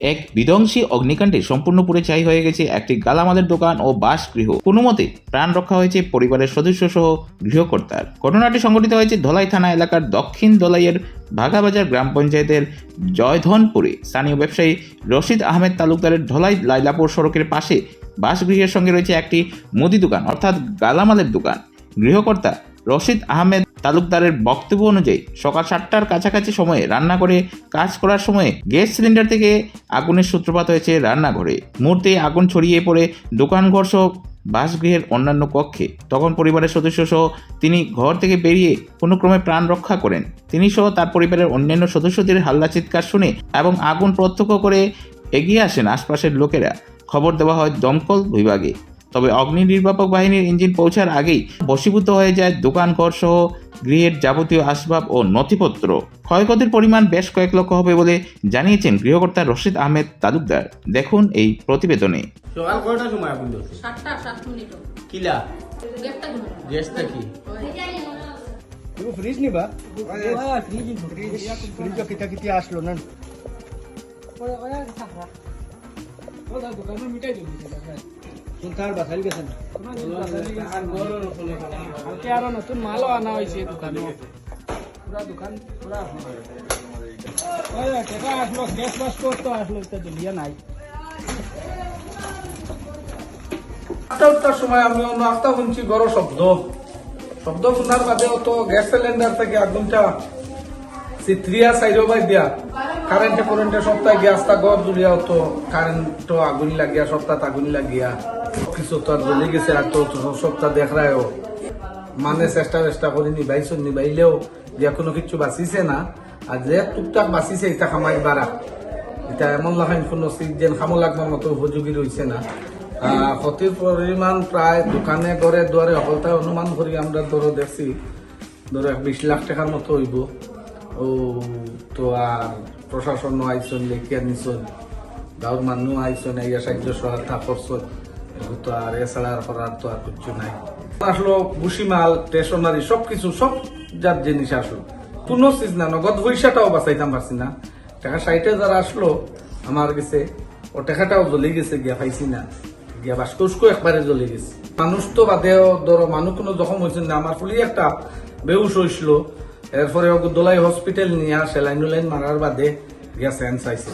এক বিধ্বংসী অগ্নিকাণ্ডে সম্পূর্ণ পুড়ে ছাই হয়ে গেছে একটি গালামালের দোকান ও বাসগৃহ। কোনো মতে প্রাণ রক্ষা হয়েছে পরিবারের সদস্য সহ গৃহকর্তার। ঘটনাটি সংঘটিত হয়েছে ধলাই থানা এলাকার দক্ষিণ ধলাইয়ের ভাগাবাজার গ্রাম পঞ্চায়েতের জয়ধনপুরে। স্থানীয় ব্যবসায়ী রশিদ আহমেদ তালুকদারের ধলাই লাইলাপুর সড়কের পাশে বাসগৃহের সঙ্গে রয়েছে একটি মুদি দোকান অর্থাৎ গালামালের দোকান। গৃহকর্তা রশিদ আহমেদ তালুকদারের বক্তব্য অনুযায়ী সকাল 7টার কাছাকাছি সময়ে রান্না করে কাজ করার সময় গ্যাস সিলিন্ডার থেকে আগুনের সূত্রপাত হয়েছে রান্নাঘরে। মুহূর্তে আগুন ছড়িয়ে পড়ে দোকানঘর সহ বাসগৃহের অন্যান্য কক্ষে। তখন পরিবারের সদস্য সহ তিনি ঘর থেকে বেরিয়ে কোনো ক্রমে প্রাণ রক্ষা করেন। তিনি সহ তার পরিবারের অন্যান্য সদস্যদের হাল্লা চিৎকার শুনে এবং আগুন প্রত্যক্ষ করে এগিয়ে আসেন আশপাশের লোকেরা। খবর দেওয়া হয় দমকল বিভাগে। তবে অগ্নি নির্বাপক বাহিনীর ইঞ্জিন পৌঁছার আগেই ভস্মীভূত হয়ে যায় দোকানঘর সহ গৃহের যাবতীয় আসবাব ও নথিপত্র। ক্ষয়ক্ষতির পরিমাণ বেশ কয়েক লক্ষ হবে বলে জানিয়েছেন গৃহকর্তা রশিদ আহমেদ তালুকদার। দেখুন এই প্রতিবেদনে। সকাল কয়টার সময় আগুন ধরছে? 7:07 কিলা গ্যাসটা কি তুমি ফ্রিজ নিবা? ফ্রিজ কিতা কিতা আসলো না বাসাই গেছে না আরো নতুন মালও আনা হয়েছে দোকানে পুরা দোকান পুরা আসলো গ্যাস বাস করতে আসলো জ্বলিয়া নাই। 8টার সময় আমি অন্য আস্তা শুনছি বড় শব্দ শোনার বাদেও তো গ্যাস সিলিন্ডার থেকে আগুনটা চিত্রিয়া সাইডো বাই দিয়া কারেন্টে সপ্তাহে গ্যাসটা গড় জুড়িয়া তো কারেন্ট আগুন লাগিয়া সপ্তাহ আগুন লাগিয়া কিছু তো আর জ্বলে গেছে আর তো সপ্তাহ দেখায়ও মানে চেষ্টা করে নিবাইলেও যে কোনো কিছু বাঁচিছে না। আর যে টুকটাক বাঁচিছে এটা খামাই বাড়া এটা এমন লাগাই কোনো যেন খামো লাগবার মতো উপযোগী রয়েছে না। ক্ষতির পরিমাণ প্রায় দোকানে ঘরে দুয়ারে সকলটাই অনুমান করি আমরা ধরো দেখছি ধরো 20 লাখ টাকার মতো হইব। ও তো আর প্রশাসন আইসন লেখিয়া নিছন গাঁর মানুষ আইসন ইয়া সাহায্য সহায়তা করছেন তো আর এছাড়া আর করার তো আর কিছু নাই। আসলো ভুসিমাল স্টেশনারি সবকিছু সব যার জিনিস আসলো কোনো চিজ না নগদ পয়সাটাও বাঁচাইতাম পারছি না। টাকা 60,000 আসলো আমার কাছে ও টাকাটাও জ্বলে গেছে গিয়া পাইছি না গিয়া বাস্কস্কো একবারে জ্বলে গেছে। মানুষ তো বাদেও ধরো মানুষ কোনো জখম হয়েছে না। আমার ফুলি একটা বেউস হয়েছিল এরপরে দোলাই হসপিটাল নিয়ে সেলাইন মারার বাদে গিয়া সেন্স আইছে।